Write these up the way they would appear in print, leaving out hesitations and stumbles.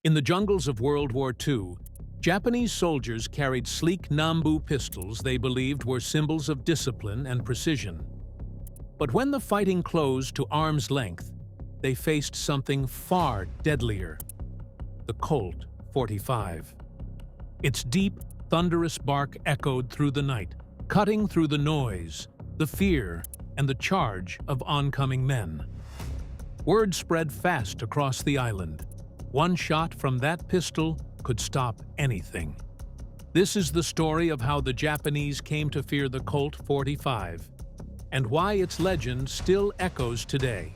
In the jungles of World War II, Japanese soldiers carried sleek Nambu pistols they believed were symbols of discipline and precision. But when the fighting closed to arm's length, they faced something far deadlier: the Colt 45. Its deep, thunderous bark echoed through the night, cutting through the noise, the fear, and the charge of oncoming men. Word spread fast across the island. One shot from that pistol could stop anything. This is the story of how the Japanese came to fear the Colt 45, and why its legend still echoes today.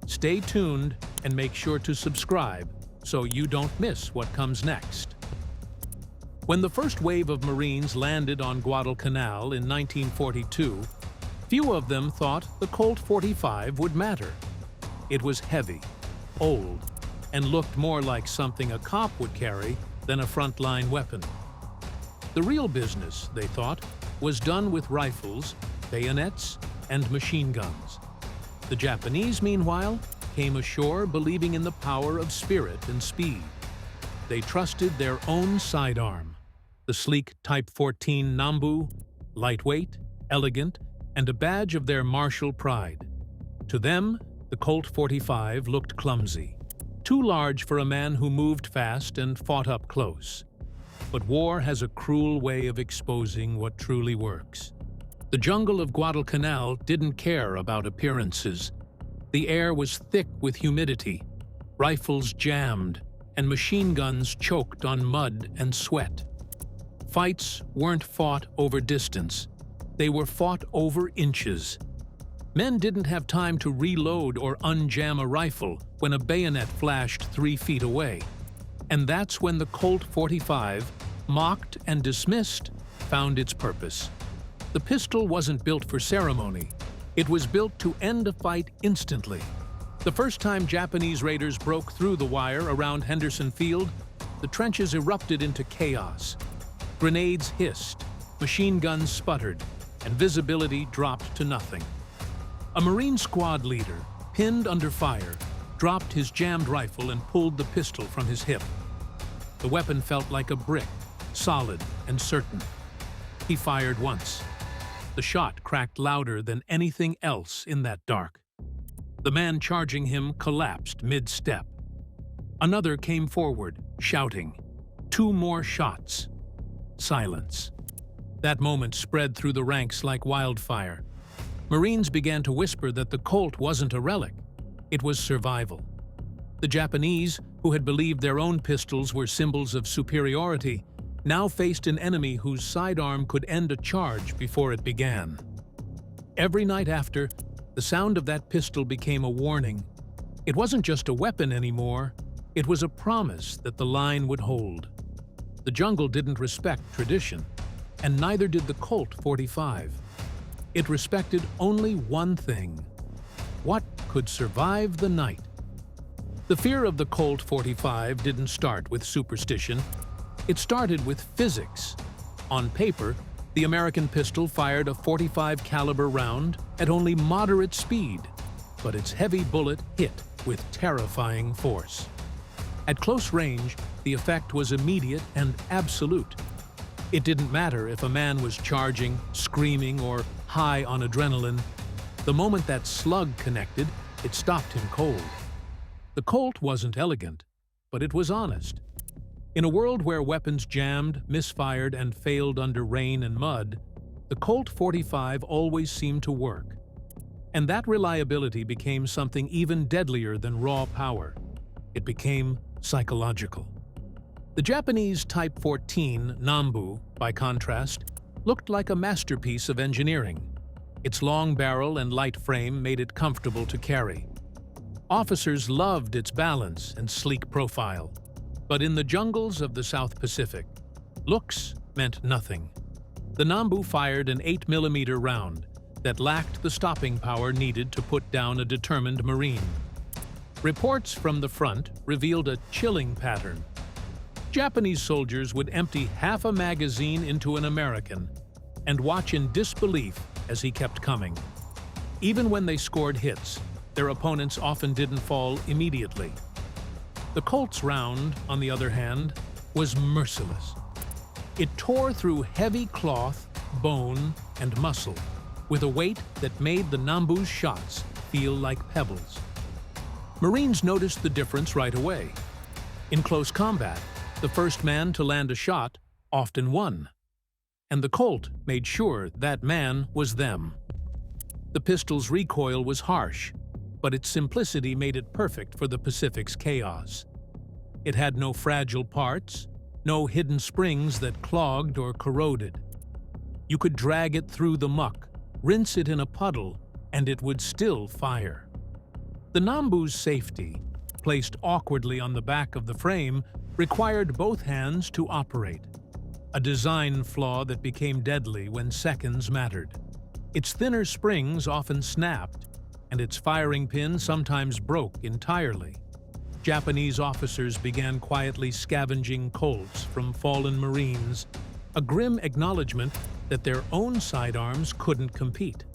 Stay tuned and make sure to subscribe so you don't miss what comes next. When the first wave of Marines landed on Guadalcanal in 1942, few of them thought the Colt 45 would matter. It was heavy, old, and looked more like something a cop would carry than a frontline weapon. The real business, they thought, was done with rifles, bayonets, and machine guns. The Japanese, meanwhile, came ashore believing in the power of spirit and speed. They trusted their own sidearm, the sleek Type 14 Nambu, lightweight, elegant, and a badge of their martial pride. To them, the Colt 45 looked clumsy, too large for a man who moved fast and fought up close. But war has a cruel way of exposing what truly works. The jungle of Guadalcanal didn't care about appearances. The air was thick with humidity, rifles jammed, and machine guns choked on mud and sweat. Fights weren't fought over distance. They were fought over inches. Men didn't have time to reload or unjam a rifle when a bayonet flashed 3 feet away. And that's when the Colt 45, mocked and dismissed, found its purpose. The pistol wasn't built for ceremony. It was built to end a fight instantly. The first time Japanese raiders broke through the wire around Henderson Field, the trenches erupted into chaos. Grenades hissed, machine guns sputtered, and visibility dropped to nothing. A Marine squad leader, pinned under fire, dropped his jammed rifle and pulled the pistol from his hip. The weapon felt like a brick, solid and certain. He fired once. The shot cracked louder than anything else in that dark. The man charging him collapsed mid-step. Another came forward, shouting. 2 more shots. Silence. That moment spread through the ranks like wildfire. Marines began to whisper that the Colt wasn't a relic. It was survival. The Japanese, who had believed their own pistols were symbols of superiority, now faced an enemy whose sidearm could end a charge before it began. Every night after, the sound of that pistol became a warning. It wasn't just a weapon anymore. It was a promise that the line would hold. The jungle didn't respect tradition, and neither did the Colt 45. It respected only one thing: what could survive the night. The fear of the Colt 45 didn't start with superstition. It started with physics. On paper, the American pistol fired a .45 caliber round at only moderate speed, but its heavy bullet hit with terrifying force. At close range, the effect was immediate and absolute. It didn't matter if a man was charging, screaming, or high on adrenaline. The moment that slug connected, it stopped him cold. The Colt wasn't elegant, but it was honest. In a world where weapons jammed, misfired, and failed under rain and mud, the Colt 45 always seemed to work. And that reliability became something even deadlier than raw power. It became psychological. The Japanese Type 14 Nambu, by contrast, looked like a masterpiece of engineering. Its long barrel and light frame made it comfortable to carry. Officers loved its balance and sleek profile. But in the jungles of the South Pacific, looks meant nothing. The Nambu fired an 8mm round that lacked the stopping power needed to put down a determined Marine. Reports from the front revealed a chilling pattern. Japanese soldiers would empty half a magazine into an American and watch in disbelief as he kept coming. Even when they scored hits, their opponents often didn't fall immediately. The Colt's round, on the other hand, was merciless. It tore through heavy cloth, bone, and muscle, with a weight that made the Nambu's shots feel like pebbles. Marines noticed the difference right away. In close combat, the first man to land a shot often won, and the Colt made sure that man was them. The pistol's recoil was harsh, but its simplicity made it perfect for the Pacific's chaos. It had no fragile parts, no hidden springs that clogged or corroded. You could drag it through the muck, rinse it in a puddle, and it would still fire. The Nambu's safety, placed awkwardly on the back of the frame, required both hands to operate, a design flaw that became deadly when seconds mattered. Its thinner springs often snapped, and its firing pin sometimes broke entirely. Japanese officers began quietly scavenging Colts from fallen Marines, a grim acknowledgement that their own sidearms couldn't compete.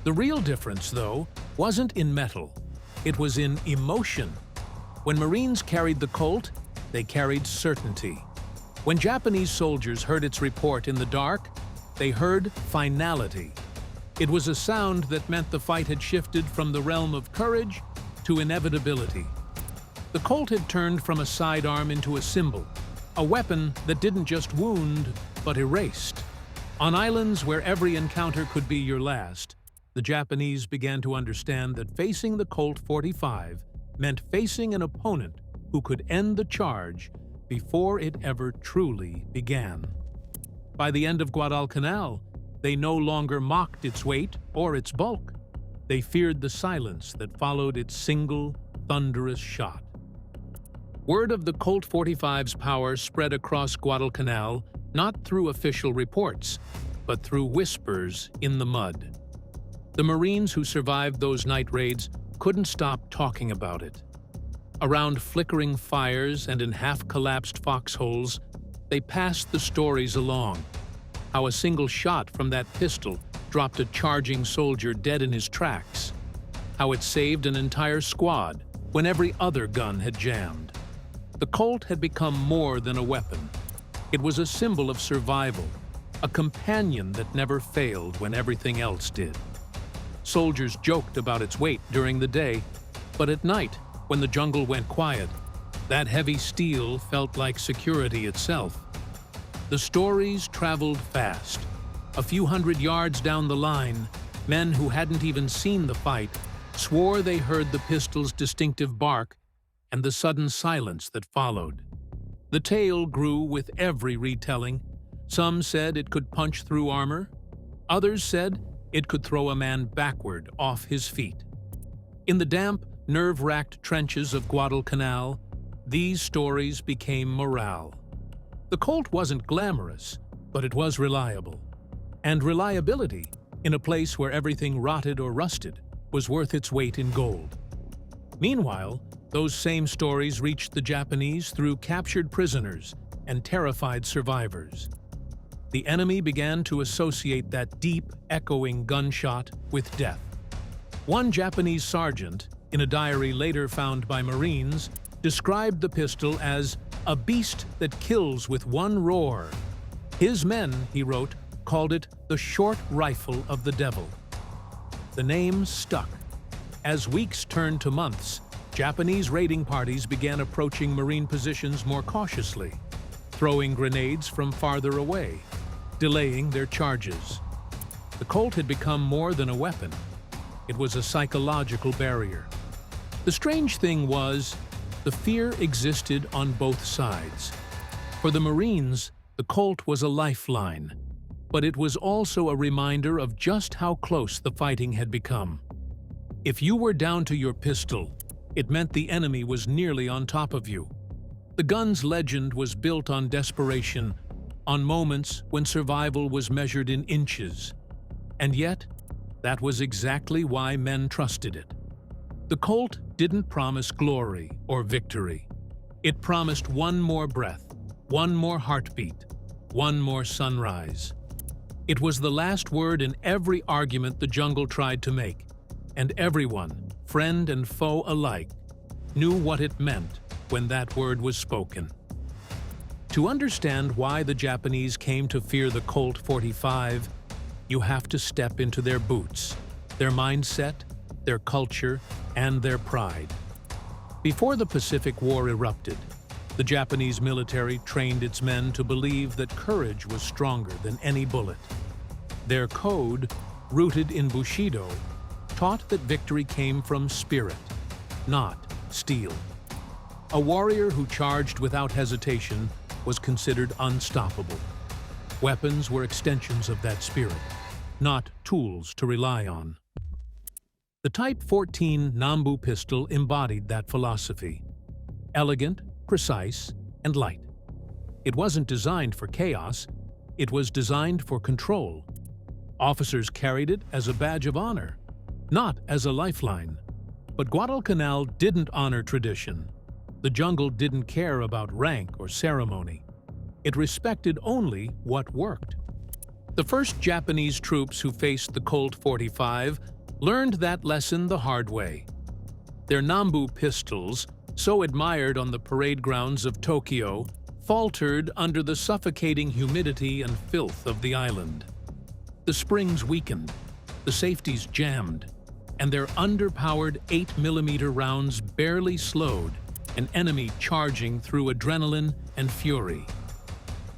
The real difference, though, wasn't in metal. It was in emotion. When Marines carried the Colt, they carried certainty. When Japanese soldiers heard its report in the dark, they heard finality. It was a sound that meant the fight had shifted from the realm of courage to inevitability. The Colt had turned from a sidearm into a symbol, a weapon that didn't just wound, but erased. On islands where every encounter could be your last, the Japanese began to understand that facing the Colt 45 meant facing an opponent who could end the charge before it ever truly began. By the end of Guadalcanal, they no longer mocked its weight or its bulk. They feared the silence that followed its single, thunderous shot. Word of the Colt 45's power spread across Guadalcanal, not through official reports, but through whispers in the mud. The Marines who survived those night raids couldn't stop talking about it. Around flickering fires and in half-collapsed foxholes, they passed the stories along. How a single shot from that pistol dropped a charging soldier dead in his tracks. How it saved an entire squad when every other gun had jammed. The Colt had become more than a weapon. It was a symbol of survival, a companion that never failed when everything else did. Soldiers joked about its weight during the day, but at night, when the jungle went quiet, that heavy steel felt like security itself. The stories traveled fast. A few hundred yards down the line, men who hadn't even seen the fight swore they heard the pistol's distinctive bark and the sudden silence that followed. The tale grew with every retelling. Some said it could punch through armor. Others said it could throw a man backward off his feet. In the damp, nerve-wracked trenches of Guadalcanal, these stories became morale. The Colt wasn't glamorous, but it was reliable. And reliability, in a place where everything rotted or rusted, was worth its weight in gold. Meanwhile, those same stories reached the Japanese through captured prisoners and terrified survivors. The enemy began to associate that deep, echoing gunshot with death. One Japanese sergeant, in a diary later found by Marines, described the pistol as a beast that kills with one roar. His men, he wrote, called it the short rifle of the devil. The name stuck. As weeks turned to months, Japanese raiding parties began approaching Marine positions more cautiously, throwing grenades from farther away, delaying their charges. The Colt had become more than a weapon. It was a psychological barrier. The strange thing was, the fear existed on both sides. For the Marines, the Colt was a lifeline, but it was also a reminder of just how close the fighting had become. If you were down to your pistol, it meant the enemy was nearly on top of you. The gun's legend was built on desperation, on moments when survival was measured in inches. And yet, that was exactly why men trusted it. The Colt didn't promise glory or victory. It promised one more breath, one more heartbeat, one more sunrise. It was the last word in every argument the jungle tried to make, and everyone, friend and foe alike, knew what it meant when that word was spoken. To understand why the Japanese came to fear the Colt 45, you have to step into their boots, their mindset, their culture, and their pride. Before the Pacific War erupted, the Japanese military trained its men to believe that courage was stronger than any bullet. Their code, rooted in Bushido, taught that victory came from spirit, not steel. A warrior who charged without hesitation was considered unstoppable. Weapons were extensions of that spirit, not tools to rely on. The Type 14 Nambu pistol embodied that philosophy. Elegant, precise, and light. It wasn't designed for chaos, it was designed for control. Officers carried it as a badge of honor, not as a lifeline. But Guadalcanal didn't honor tradition. The jungle didn't care about rank or ceremony. It respected only what worked. The first Japanese troops who faced the Colt 45 learned that lesson the hard way. Their Nambu pistols, so admired on the parade grounds of Tokyo, faltered under the suffocating humidity and filth of the island. The springs weakened, the safeties jammed, and their underpowered 8mm rounds barely slowed an enemy charging through adrenaline and fury.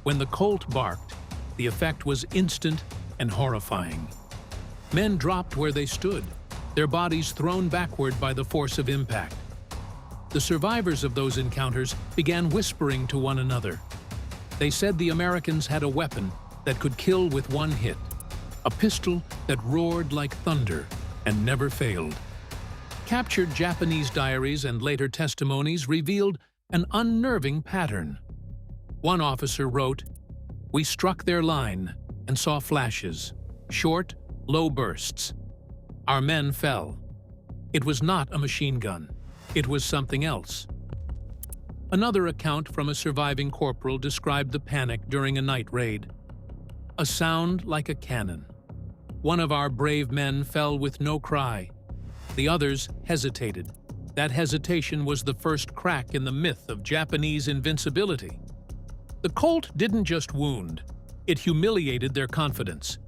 When the Colt barked, the effect was instant and horrifying. Men dropped where they stood, their bodies thrown backward by the force of impact. The survivors of those encounters began whispering to one another. They said the Americans had a weapon that could kill with one hit, a pistol that roared like thunder and never failed. Captured Japanese diaries and later testimonies revealed an unnerving pattern. One officer wrote, "We struck their line and saw flashes, short, low bursts. Our men fell. It was not a machine gun. It was something else." Another account from a surviving corporal described the panic during a night raid. "A sound like a cannon. One of our brave men fell with no cry. The others hesitated. That hesitation was the first crack in the myth of Japanese invincibility." The Colt didn't just wound, it humiliated their confidence.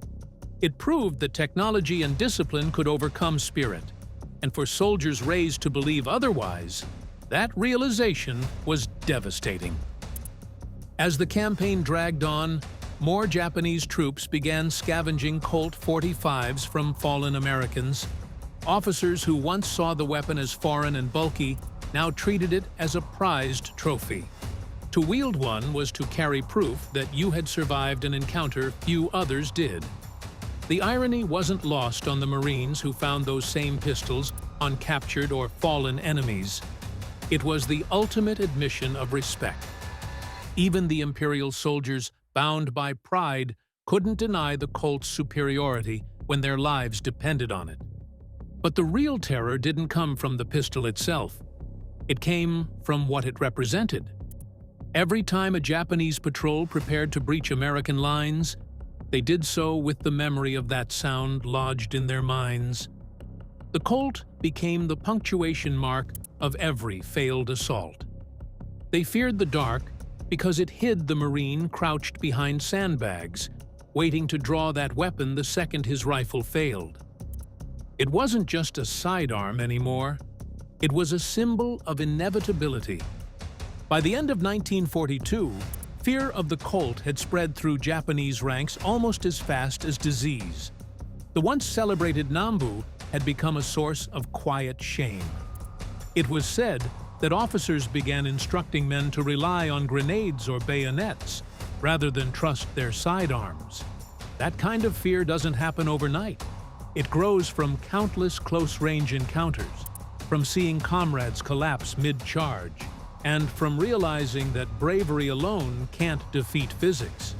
It proved that technology and discipline could overcome spirit, and for soldiers raised to believe otherwise, that realization was devastating. As the campaign dragged on, more Japanese troops began scavenging Colt 45s from fallen Americans. Officers who once saw the weapon as foreign and bulky now treated it as a prized trophy. To wield one was to carry proof that you had survived an encounter few others did. The irony wasn't lost on the Marines who found those same pistols on captured or fallen enemies. It was the ultimate admission of respect. Even the Imperial soldiers, bound by pride, couldn't deny the Colt's superiority when their lives depended on it. But the real terror didn't come from the pistol itself. It came from what it represented. Every time a Japanese patrol prepared to breach American lines, they did so with the memory of that sound lodged in their minds. The Colt became the punctuation mark of every failed assault. They feared the dark because it hid the Marine crouched behind sandbags, waiting to draw that weapon the second his rifle failed. It wasn't just a sidearm anymore. It was a symbol of inevitability. By the end of 1942, fear of the Colt had spread through Japanese ranks almost as fast as disease. The once celebrated Nambu had become a source of quiet shame. It was said that officers began instructing men to rely on grenades or bayonets rather than trust their sidearms. That kind of fear doesn't happen overnight. It grows from countless close-range encounters, from seeing comrades collapse mid-charge, and from realizing that bravery alone can't defeat physics.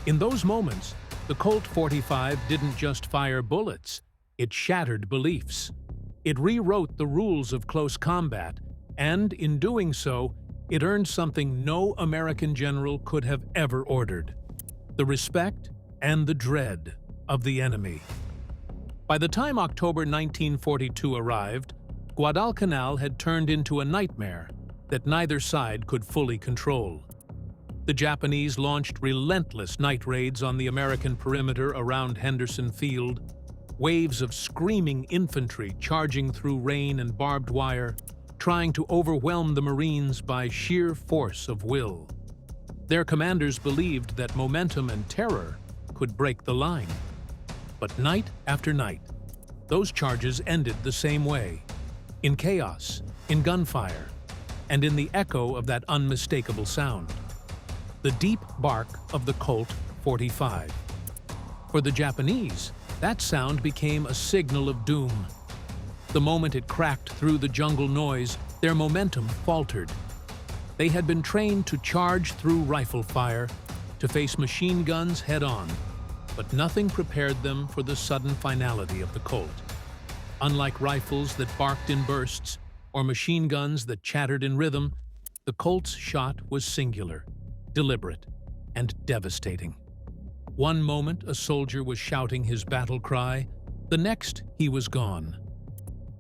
In those moments, the Colt 45 didn't just fire bullets, it shattered beliefs. It rewrote the rules of close combat, and in doing so, it earned something no American general could have ever ordered: the respect and the dread of the enemy. By the time October 1942 arrived, Guadalcanal had turned into a nightmare, that neither side could fully control. The Japanese launched relentless night raids on the American perimeter around Henderson Field, waves of screaming infantry charging through rain and barbed wire, trying to overwhelm the Marines by sheer force of will. Their commanders believed that momentum and terror could break the line. But night after night, those charges ended the same way, in chaos, in gunfire, and in the echo of that unmistakable sound, the deep bark of the Colt 45. For the Japanese, that sound became a signal of doom. The moment it cracked through the jungle noise, their momentum faltered. They had been trained to charge through rifle fire, to face machine guns head-on, but nothing prepared them for the sudden finality of the Colt. Unlike rifles that barked in bursts or machine guns that chattered in rhythm, the Colt's shot was singular, deliberate, and devastating. One moment a soldier was shouting his battle cry, the next he was gone.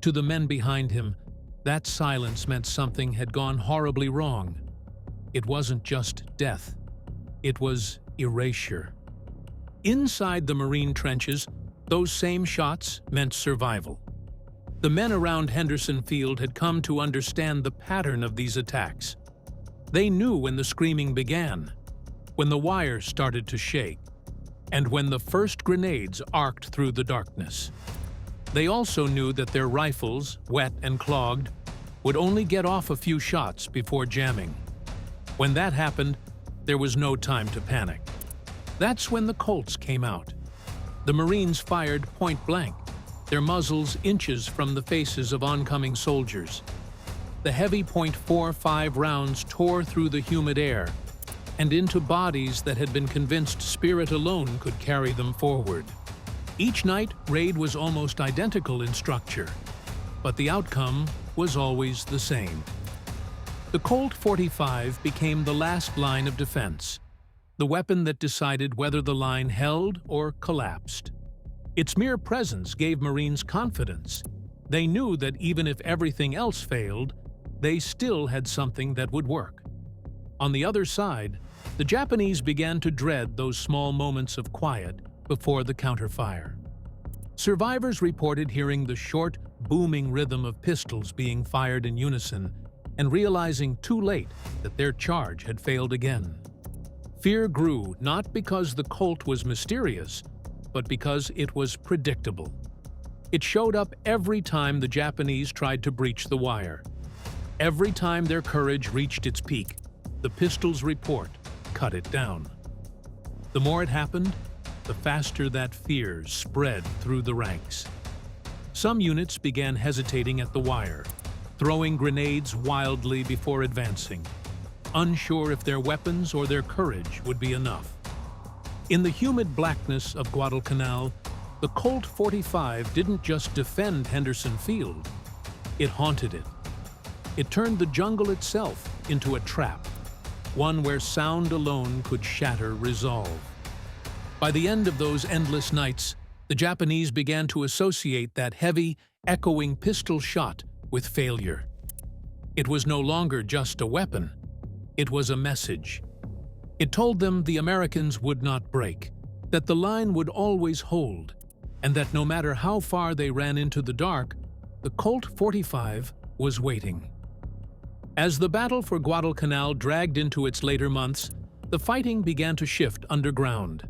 To the men behind him, that silence meant something had gone horribly wrong. It wasn't just death, it was erasure. Inside the Marine trenches, those same shots meant survival. The men around Henderson Field had come to understand the pattern of these attacks. They knew when the screaming began, when the wire started to shake, and when the first grenades arced through the darkness. They also knew that their rifles, wet and clogged, would only get off a few shots before jamming. When that happened, there was no time to panic. That's when the Colts came out. The Marines fired point blank, their muzzles inches from the faces of oncoming soldiers. The heavy .45 rounds tore through the humid air and into bodies that had been convinced spirit alone could carry them forward. Each night, raid was almost identical in structure, but the outcome was always the same. The Colt 45 became the last line of defense, the weapon that decided whether the line held or collapsed. Its mere presence gave Marines confidence. They knew that even if everything else failed, they still had something that would work. On the other side, the Japanese began to dread those small moments of quiet before the counterfire. Survivors reported hearing the short, booming rhythm of pistols being fired in unison and realizing too late that their charge had failed again. Fear grew not because the Colt was mysterious, but because it was predictable. It showed up every time the Japanese tried to breach the wire. Every time their courage reached its peak, the pistol's report cut it down. The more it happened, the faster that fear spread through the ranks. Some units began hesitating at the wire, throwing grenades wildly before advancing, unsure if their weapons or their courage would be enough. In the humid blackness of Guadalcanal, the Colt 45 didn't just defend Henderson Field, it haunted it. It turned the jungle itself into a trap, one where sound alone could shatter resolve. By the end of those endless nights, the Japanese began to associate that heavy, echoing pistol shot with failure. It was no longer just a weapon, it was a message. It told them the Americans would not break, that the line would always hold, and that no matter how far they ran into the dark, the Colt 45 was waiting. As the battle for Guadalcanal dragged into its later months, the fighting began to shift underground,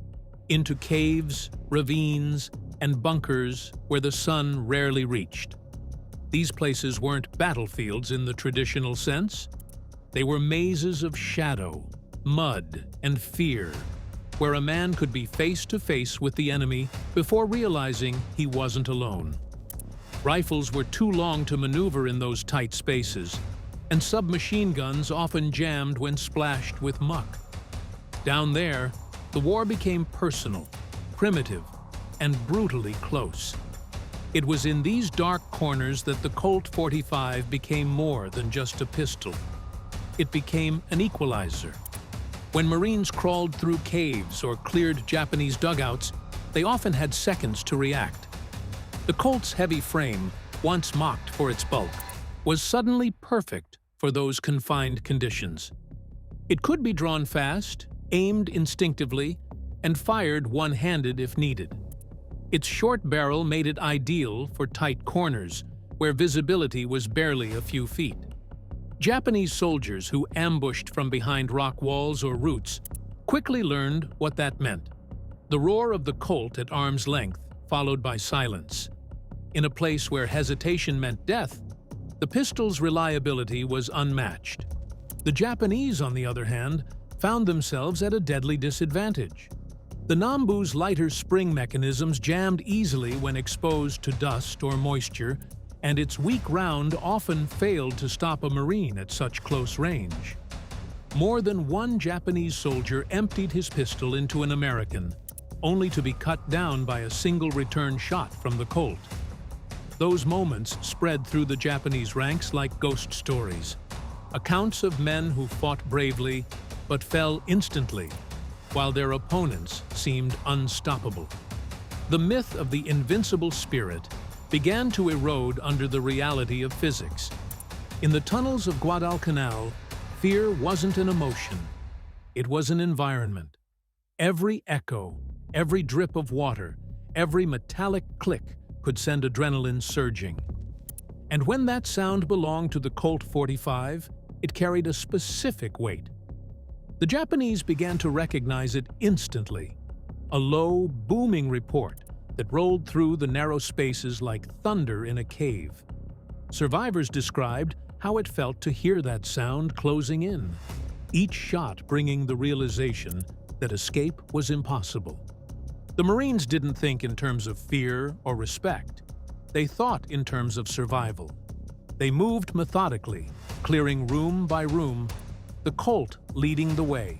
into caves, ravines, and bunkers where the sun rarely reached. These places weren't battlefields in the traditional sense. They were mazes of shadow, mud, and fear, where a man could be face to face with the enemy before realizing he wasn't alone. Rifles were too long to maneuver in those tight spaces, and submachine guns often jammed when splashed with muck. Down there, the war became personal, primitive, and brutally close. It was in these dark corners that the Colt 45 became more than just a pistol. It became an equalizer. When Marines crawled through caves or cleared Japanese dugouts, they often had seconds to react. The Colt's heavy frame, once mocked for its bulk, was suddenly perfect for those confined conditions. It could be drawn fast, aimed instinctively, and fired one-handed if needed. Its short barrel made it ideal for tight corners, where visibility was barely a few feet. Japanese soldiers who ambushed from behind rock walls or roots quickly learned what that meant. The roar of the Colt at arm's length, followed by silence. In a place where hesitation meant death, the pistol's reliability was unmatched. The Japanese, on the other hand, found themselves at a deadly disadvantage. The Nambu's lighter spring mechanisms jammed easily when exposed to dust or moisture, and its weak round often failed to stop a Marine at such close range. More than one Japanese soldier emptied his pistol into an American, only to be cut down by a single return shot from the Colt. Those moments spread through the Japanese ranks like ghost stories, accounts of men who fought bravely but fell instantly, while their opponents seemed unstoppable. The myth of the invincible spirit began to erode under the reality of physics. In the tunnels of Guadalcanal, fear wasn't an emotion. It was an environment. Every echo, every drip of water, every metallic click could send adrenaline surging. And when that sound belonged to the Colt 45, it carried a specific weight. The Japanese began to recognize it instantly, a low, booming report that rolled through the narrow spaces like thunder in a cave. Survivors described how it felt to hear that sound closing in, each shot bringing the realization that escape was impossible. The Marines didn't think in terms of fear or respect. They thought in terms of survival. They moved methodically, clearing room by room, the Colt leading the way.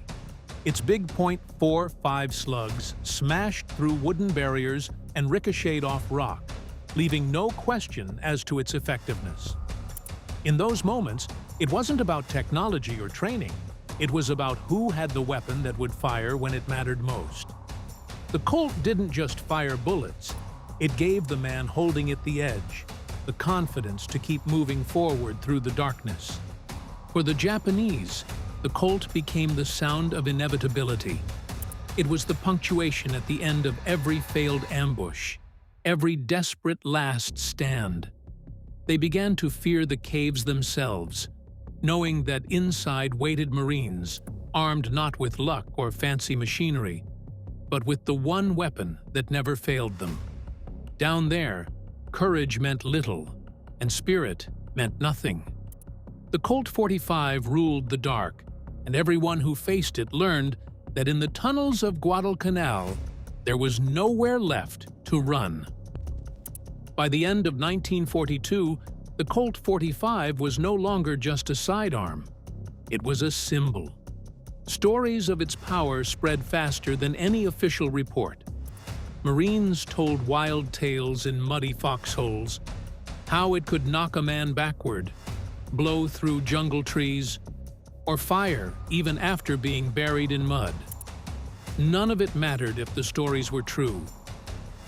Its big .45 slugs smashed through wooden barriers and ricocheted off rock, leaving no question as to its effectiveness. In those moments, it wasn't about technology or training. It was about who had the weapon that would fire when it mattered most. The Colt didn't just fire bullets. It gave the man holding it the edge, the confidence to keep moving forward through the darkness. For the Japanese, the Colt became the sound of inevitability. It was the punctuation at the end of every failed ambush, every desperate last stand. They began to fear the caves themselves, knowing that inside waited Marines, armed not with luck or fancy machinery, but with the one weapon that never failed them. Down there, courage meant little, and spirit meant nothing. The Colt 45 ruled the dark, and everyone who faced it learned that in the tunnels of Guadalcanal, there was nowhere left to run. By the end of 1942, the Colt 45 was no longer just a sidearm. It was a symbol. Stories of its power spread faster than any official report. Marines told wild tales in muddy foxholes, how it could knock a man backward, blow through jungle trees, or fire even after being buried in mud. None of it mattered if the stories were true.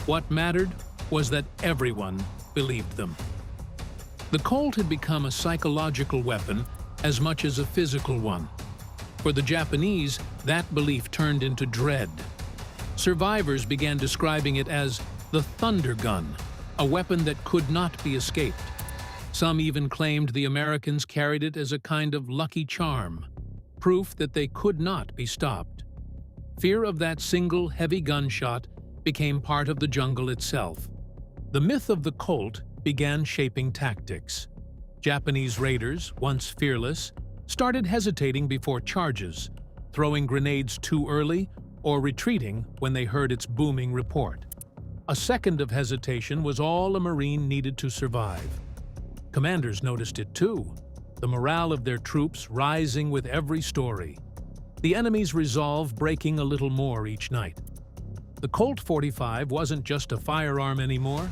What mattered was that everyone believed them. The Colt had become a psychological weapon as much as a physical one. For the Japanese, that belief turned into dread. Survivors began describing it as the thunder gun, a weapon that could not be escaped. Some even claimed the Americans carried it as a kind of lucky charm, proof that they could not be stopped. Fear of that single heavy gunshot became part of the jungle itself. The myth of the Colt began shaping tactics. Japanese raiders, once fearless, started hesitating before charges, throwing grenades too early or retreating when they heard its booming report. A second of hesitation was all a Marine needed to survive. Commanders noticed it too, the morale of their troops rising with every story, the enemy's resolve breaking a little more each night. The Colt 45 wasn't just a firearm anymore,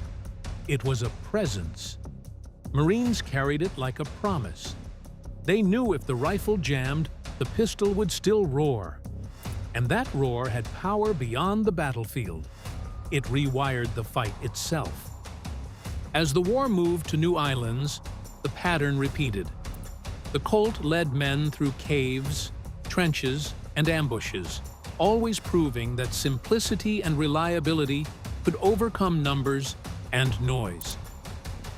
it was a presence. Marines carried it like a promise. They knew if the rifle jammed, the pistol would still roar. And that roar had power beyond the battlefield. It rewired the fight itself. As the war moved to new islands, the pattern repeated. The Colt led men through caves, trenches, and ambushes, always proving that simplicity and reliability could overcome numbers and noise.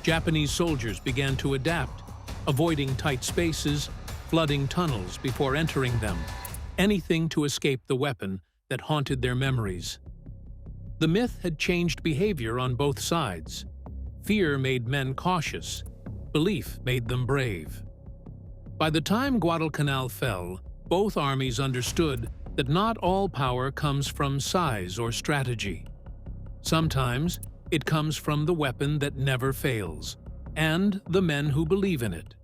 Japanese soldiers began to adapt, avoiding tight spaces, flooding tunnels before entering them, anything to escape the weapon that haunted their memories. The myth had changed behavior on both sides. Fear made men cautious, belief made them brave. By the time Guadalcanal fell, both armies understood that not all power comes from size or strategy. Sometimes it comes from the weapon that never fails, and the men who believe in it.